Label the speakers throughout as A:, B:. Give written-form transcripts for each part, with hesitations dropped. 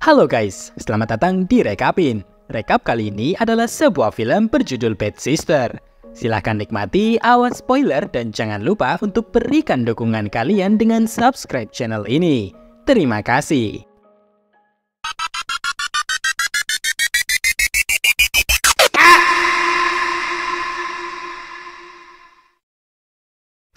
A: Halo guys, selamat datang di Rekapin. Rekap kali ini adalah sebuah film berjudul Bad Sister. Silahkan nikmati, awas spoiler, dan jangan lupa untuk berikan dukungan kalian dengan subscribe channel ini. Terima kasih.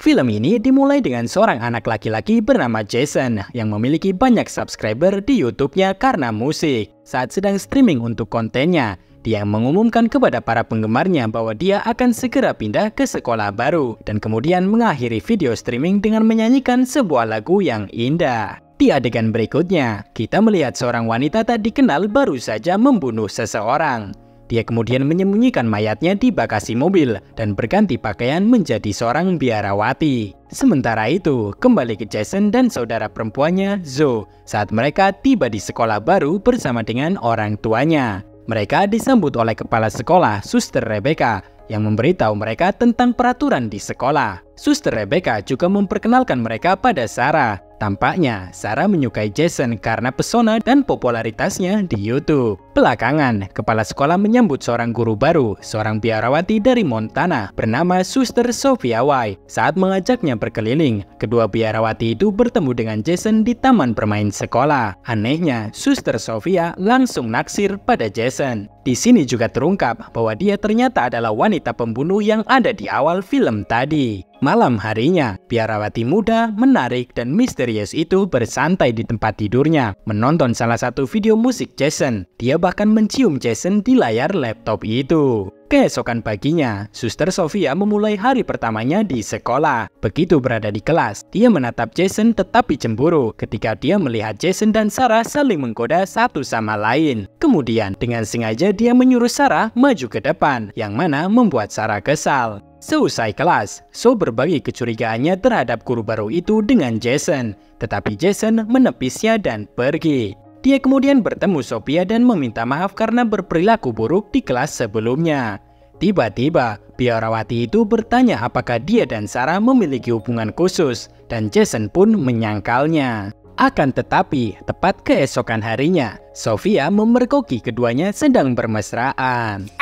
A: Film ini dimulai dengan seorang anak laki-laki bernama Jason yang memiliki banyak subscriber di YouTube-nya karena musik. Saat sedang streaming untuk kontennya, dia mengumumkan kepada para penggemarnya bahwa dia akan segera pindah ke sekolah baru dan kemudian mengakhiri video streaming dengan menyanyikan sebuah lagu yang indah. Di adegan berikutnya, kita melihat seorang wanita tak dikenal baru saja membunuh seseorang. Dia kemudian menyembunyikan mayatnya di bagasi mobil dan berganti pakaian menjadi seorang biarawati. Sementara itu, kembali ke Jason dan saudara perempuannya, Zoe, saat mereka tiba di sekolah baru bersama dengan orang tuanya. Mereka disambut oleh kepala sekolah, Suster Rebecca, yang memberitahu mereka tentang peraturan di sekolah. Suster Rebecca juga memperkenalkan mereka pada Sarah. Tampaknya, Sarah menyukai Jason karena pesona dan popularitasnya di YouTube. Belakangan, kepala sekolah menyambut seorang guru baru, seorang biarawati dari Montana, bernama Suster Sophia White. Saat mengajaknya berkeliling, kedua biarawati itu bertemu dengan Jason di taman bermain sekolah. Anehnya, Suster Sophia langsung naksir pada Jason. Di sini juga terungkap bahwa dia ternyata adalah wanita pembunuh yang ada di awal film tadi. Malam harinya, biarawati muda, menarik, dan misterius itu bersantai di tempat tidurnya, menonton salah satu video musik Jason. Dia bahkan mencium Jason di layar laptop itu. Keesokan paginya, Suster Sophia memulai hari pertamanya di sekolah. Begitu berada di kelas, dia menatap Jason tetapi cemburu ketika dia melihat Jason dan Sarah saling menggoda satu sama lain. Kemudian, dengan sengaja dia menyuruh Sarah maju ke depan, yang mana membuat Sarah kesal. Seusai kelas, Zoe berbagi kecurigaannya terhadap guru baru itu dengan Jason, tetapi Jason menepisnya dan pergi. Dia kemudian bertemu Sophia dan meminta maaf karena berperilaku buruk di kelas sebelumnya. Tiba-tiba, biarawati itu bertanya apakah dia dan Sarah memiliki hubungan khusus, dan Jason pun menyangkalnya. Akan tetapi, tepat keesokan harinya, Sophia memergoki keduanya sedang bermesraan.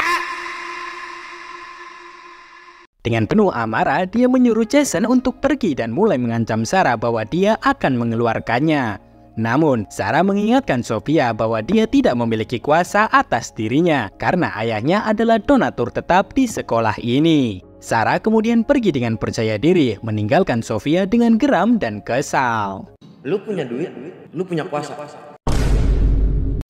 A: Dengan penuh amarah, dia menyuruh Jason untuk pergi dan mulai mengancam Sarah bahwa dia akan mengeluarkannya. Namun, Sarah mengingatkan Sophia bahwa dia tidak memiliki kuasa atas dirinya karena ayahnya adalah donatur tetap di sekolah ini. Sarah kemudian pergi dengan percaya diri, meninggalkan Sophia dengan geram dan kesal.
B: Lu punya duit, lu punya kuasa.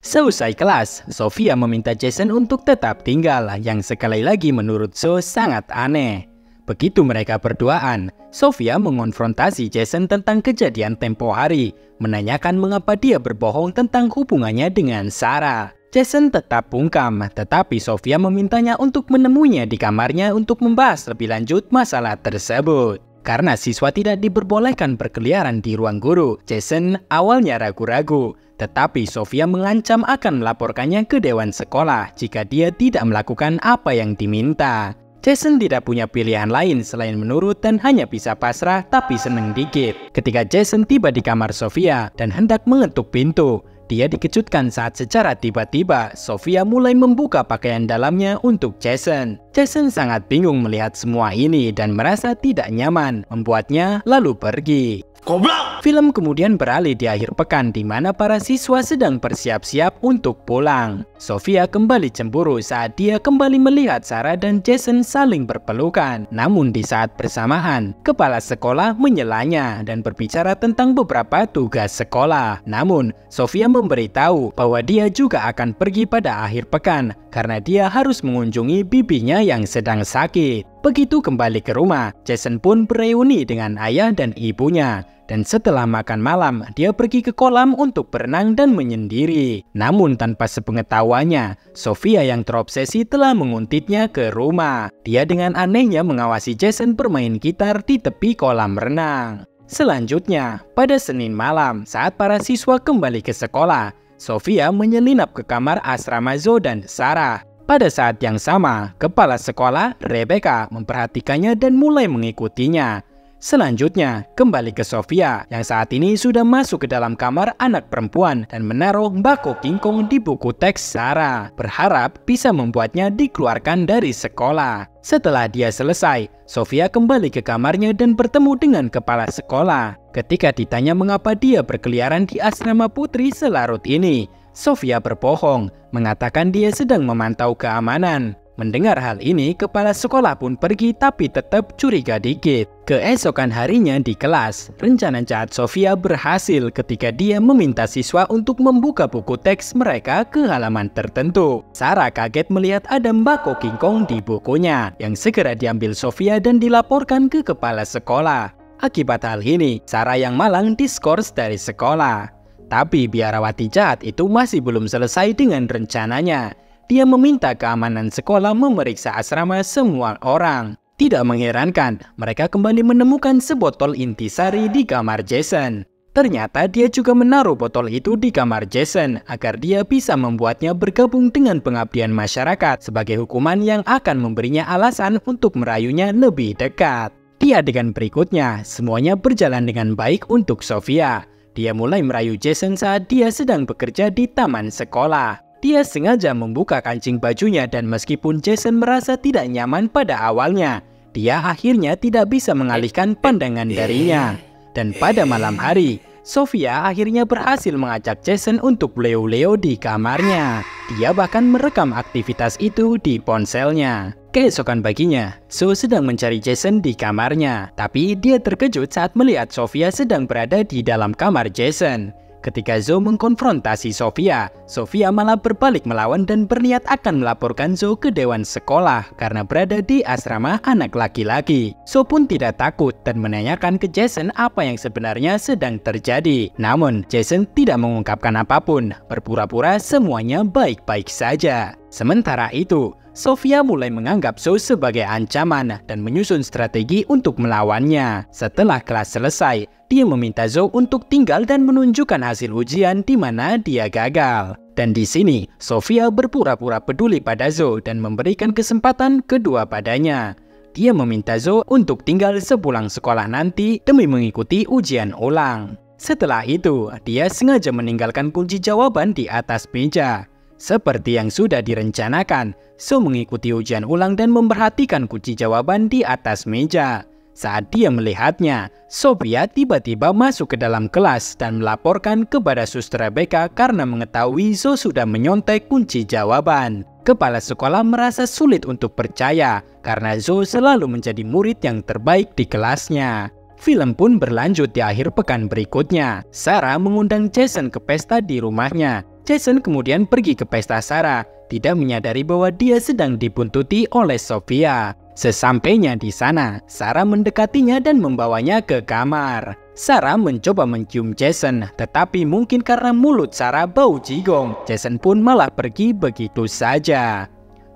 A: Seusai kelas, Sophia meminta Jason untuk tetap tinggal, yang sekali lagi menurut Zoe sangat aneh. Begitu mereka berduaan, Sophia mengonfrontasi Jason tentang kejadian tempo hari, menanyakan mengapa dia berbohong tentang hubungannya dengan Sarah. Jason tetap bungkam, tetapi Sophia memintanya untuk menemuinya di kamarnya untuk membahas lebih lanjut masalah tersebut. Karena siswa tidak diperbolehkan berkeliaran di ruang guru, Jason awalnya ragu-ragu. Tetapi Sophia mengancam akan melaporkannya ke dewan sekolah jika dia tidak melakukan apa yang diminta. Jason tidak punya pilihan lain selain menurut dan hanya bisa pasrah tapi seneng dikit. Ketika Jason tiba di kamar Sophia dan hendak mengetuk pintu, dia dikejutkan saat secara tiba-tiba Sophia mulai membuka pakaian dalamnya untuk Jason. Jason sangat bingung melihat semua ini dan merasa tidak nyaman, membuatnya lalu pergi.
B: Goblok!
A: Film kemudian beralih di akhir pekan di mana para siswa sedang bersiap-siap untuk pulang. Sophia kembali cemburu saat dia kembali melihat Sarah dan Jason saling berpelukan. Namun di saat bersamaan, kepala sekolah menyelanya dan berbicara tentang beberapa tugas sekolah. Namun, Sophia memberitahu bahwa dia juga akan pergi pada akhir pekan karena dia harus mengunjungi bibinya yang sedang sakit. Begitu kembali ke rumah, Jason pun bereuni dengan ayah dan ibunya. Dan setelah makan malam, dia pergi ke kolam untuk berenang dan menyendiri. Namun tanpa sepengetahuannya, Sophia yang terobsesi telah menguntitnya ke rumah. Dia dengan anehnya mengawasi Jason bermain gitar di tepi kolam renang. Selanjutnya, pada Senin malam, saat para siswa kembali ke sekolah, Sophia menyelinap ke kamar asrama Zoe dan Sarah. Pada saat yang sama, kepala sekolah, Rebecca, memperhatikannya dan mulai mengikutinya. Selanjutnya, kembali ke Sofia yang saat ini sudah masuk ke dalam kamar anak perempuan dan menaruh bako kingkong di buku teks Sarah, berharap bisa membuatnya dikeluarkan dari sekolah. Setelah dia selesai, Sofia kembali ke kamarnya dan bertemu dengan kepala sekolah. Ketika ditanya mengapa dia berkeliaran di asrama putri selarut ini, Sofia berbohong, mengatakan dia sedang memantau keamanan. Mendengar hal ini, kepala sekolah pun pergi tapi tetap curiga dikit. Keesokan harinya di kelas, rencana jahat Sofia berhasil ketika dia meminta siswa untuk membuka buku teks mereka ke halaman tertentu. Sarah kaget melihat ada bako kingkong di bukunya, yang segera diambil Sofia dan dilaporkan ke kepala sekolah. Akibat hal ini, Sarah yang malang diskors dari sekolah. Tapi biarawati jahat itu masih belum selesai dengan rencananya. Dia meminta keamanan sekolah memeriksa asrama semua orang. Tidak mengherankan, mereka kembali menemukan sebotol intisari di kamar Jason. Ternyata dia juga menaruh botol itu di kamar Jason agar dia bisa membuatnya bergabung dengan pengabdian masyarakat sebagai hukuman yang akan memberinya alasan untuk merayunya lebih dekat. Di adegan berikutnya, semuanya berjalan dengan baik untuk Sofia. Dia mulai merayu Jason saat dia sedang bekerja di taman sekolah. Dia sengaja membuka kancing bajunya dan meskipun Jason merasa tidak nyaman pada awalnya, dia akhirnya tidak bisa mengalihkan pandangan darinya. Dan pada malam hari, Sofia akhirnya berhasil mengajak Jason untuk leo-leo di kamarnya. Dia bahkan merekam aktivitas itu di ponselnya. Keesokan paginya, Zoe sedang mencari Jason di kamarnya, tapi dia terkejut saat melihat Sofia sedang berada di dalam kamar Jason. Ketika Zoe mengkonfrontasi Sofia, Sofia malah berbalik melawan dan berniat akan melaporkan Zoe ke dewan sekolah karena berada di asrama anak laki-laki. Zoe pun tidak takut dan menanyakan ke Jason apa yang sebenarnya sedang terjadi. Namun, Jason tidak mengungkapkan apapun, berpura-pura semuanya baik-baik saja. Sementara itu, Sofia mulai menganggap Zoe sebagai ancaman dan menyusun strategi untuk melawannya. Setelah kelas selesai, dia meminta Zoe untuk tinggal dan menunjukkan hasil ujian di mana dia gagal. Dan di sini, Sofia berpura-pura peduli pada Zoe dan memberikan kesempatan kedua padanya. Dia meminta Zoe untuk tinggal sepulang sekolah nanti demi mengikuti ujian ulang. Setelah itu, dia sengaja meninggalkan kunci jawaban di atas meja. Seperti yang sudah direncanakan, Zoe mengikuti ujian ulang dan memperhatikan kunci jawaban di atas meja. Saat dia melihatnya, Sofia tiba-tiba masuk ke dalam kelas dan melaporkan kepada Suster Rebecca karena mengetahui Zoe sudah menyontek kunci jawaban. Kepala sekolah merasa sulit untuk percaya karena Zoe selalu menjadi murid yang terbaik di kelasnya. Film pun berlanjut di akhir pekan berikutnya. Sarah mengundang Jason ke pesta di rumahnya. Jason kemudian pergi ke pesta Sarah, tidak menyadari bahwa dia sedang dibuntuti oleh Sofia. Sesampainya di sana, Sarah mendekatinya dan membawanya ke kamar. Sarah mencoba mencium Jason, tetapi mungkin karena mulut Sarah bau jigong, Jason pun malah pergi begitu saja.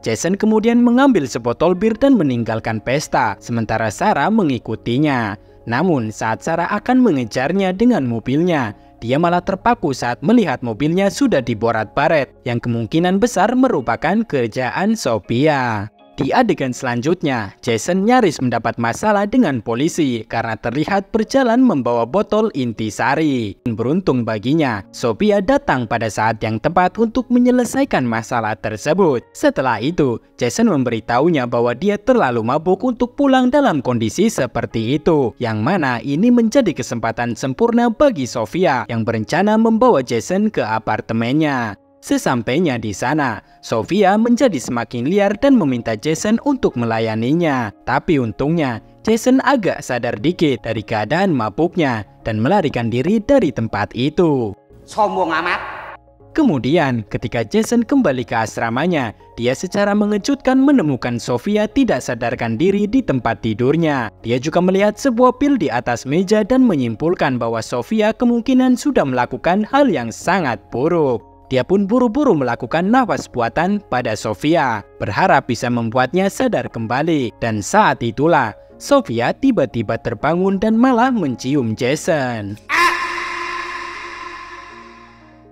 A: Jason kemudian mengambil sebotol bir dan meninggalkan pesta, sementara Sarah mengikutinya. Namun saat Sarah akan mengejarnya dengan mobilnya, dia malah terpaku saat melihat mobilnya sudah diborat-baret, yang kemungkinan besar merupakan kerjaan Sofia. Di adegan selanjutnya, Jason nyaris mendapat masalah dengan polisi karena terlihat berjalan membawa botol intisari. Beruntung baginya, Sofia datang pada saat yang tepat untuk menyelesaikan masalah tersebut. Setelah itu, Jason memberitahunya bahwa dia terlalu mabuk untuk pulang dalam kondisi seperti itu, yang mana ini menjadi kesempatan sempurna bagi Sofia yang berencana membawa Jason ke apartemennya. Sesampainya di sana, Sofia menjadi semakin liar dan meminta Jason untuk melayaninya. Tapi untungnya, Jason agak sadar dikit dari keadaan mabuknya dan melarikan diri dari tempat itu.
C: Sombong amat.
A: Kemudian, ketika Jason kembali ke asramanya, dia secara mengejutkan menemukan Sofia tidak sadarkan diri di tempat tidurnya. Dia juga melihat sebuah pil di atas meja dan menyimpulkan bahwa Sofia kemungkinan sudah melakukan hal yang sangat buruk. Dia pun buru-buru melakukan nafas buatan pada Sofia, berharap bisa membuatnya sadar kembali. Dan saat itulah, Sofia tiba-tiba terbangun dan malah mencium Jason.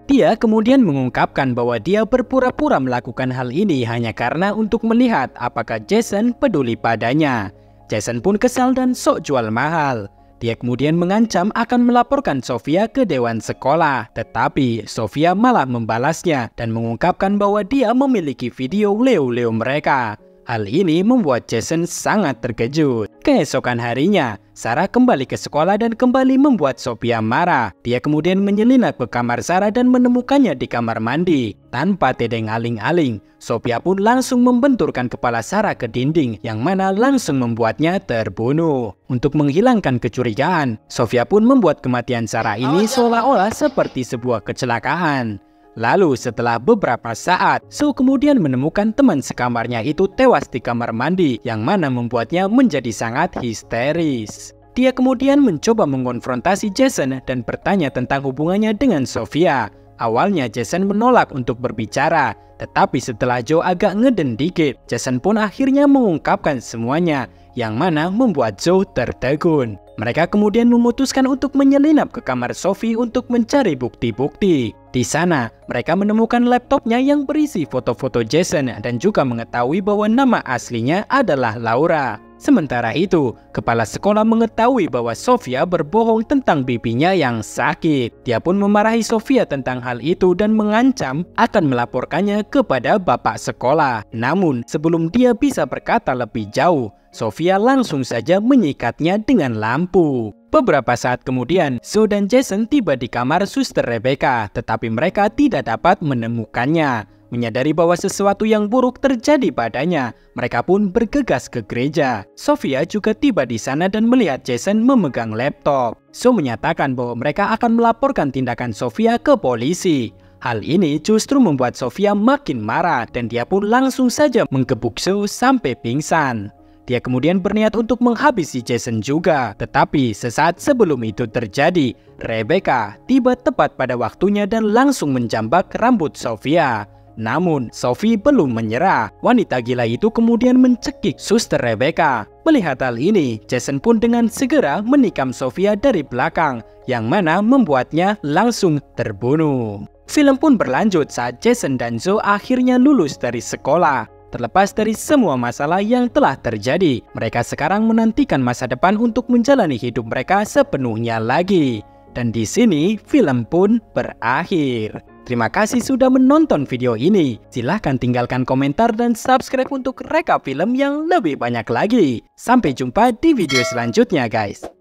A: Dia kemudian mengungkapkan bahwa dia berpura-pura melakukan hal ini hanya karena untuk melihat apakah Jason peduli padanya. Jason pun kesal dan sok jual mahal. Dia kemudian mengancam akan melaporkan Sofia ke dewan sekolah. Tetapi Sofia malah membalasnya dan mengungkapkan bahwa dia memiliki video Leo-Leo mereka. Hal ini membuat Jason sangat terkejut. Keesokan harinya, Sarah kembali ke sekolah dan kembali membuat Sofia marah. Dia kemudian menyelinap ke kamar Sarah dan menemukannya di kamar mandi. Tanpa tedeng aling-aling, Sofia pun langsung membenturkan kepala Sarah ke dinding, yang mana langsung membuatnya terbunuh. Untuk menghilangkan kecurigaan, Sofia pun membuat kematian Sarah ini seolah-olah seperti sebuah kecelakaan. Lalu setelah beberapa saat, Sue kemudian menemukan teman sekamarnya itu tewas di kamar mandi, yang mana membuatnya menjadi sangat histeris. Dia kemudian mencoba mengonfrontasi Jason dan bertanya tentang hubungannya dengan Sofia. Awalnya Jason menolak untuk berbicara, tetapi setelah Joe agak ngeden dikit, Jason pun akhirnya mengungkapkan semuanya, yang mana membuat Joe tertegun. Mereka kemudian memutuskan untuk menyelinap ke kamar Sophie untuk mencari bukti-bukti. Di sana, mereka menemukan laptopnya yang berisi foto-foto Jason dan juga mengetahui bahwa nama aslinya adalah Laura. Sementara itu, kepala sekolah mengetahui bahwa Sofia berbohong tentang bibinya yang sakit. Dia pun memarahi Sofia tentang hal itu dan mengancam akan melaporkannya kepada bapak sekolah. Namun, sebelum dia bisa berkata lebih jauh, Sofia langsung saja menyikatnya dengan lampu. Beberapa saat kemudian, Sue dan Jason tiba di kamar Suster Rebecca, tetapi mereka tidak dapat menemukannya. Menyadari bahwa sesuatu yang buruk terjadi padanya, mereka pun bergegas ke gereja. Sofia juga tiba di sana dan melihat Jason memegang laptop. Sue menyatakan bahwa mereka akan melaporkan tindakan Sofia ke polisi. Hal ini justru membuat Sofia makin marah dan dia pun langsung saja menggebuk Sue sampai pingsan. Dia kemudian berniat untuk menghabisi Jason juga. Tetapi sesaat sebelum itu terjadi, Rebecca tiba tepat pada waktunya dan langsung menjambak rambut Sofia. Namun, Sophie belum menyerah. Wanita gila itu kemudian mencekik Suster Rebecca. Melihat hal ini, Jason pun dengan segera menikam Sofia dari belakang, yang mana membuatnya langsung terbunuh. Film pun berlanjut saat Jason dan Zoe akhirnya lulus dari sekolah. Terlepas dari semua masalah yang telah terjadi, mereka sekarang menantikan masa depan untuk menjalani hidup mereka sepenuhnya lagi. Dan di sini, film pun berakhir. Terima kasih sudah menonton video ini. Silahkan tinggalkan komentar dan subscribe untuk rekap film yang lebih banyak lagi. Sampai jumpa di video selanjutnya guys.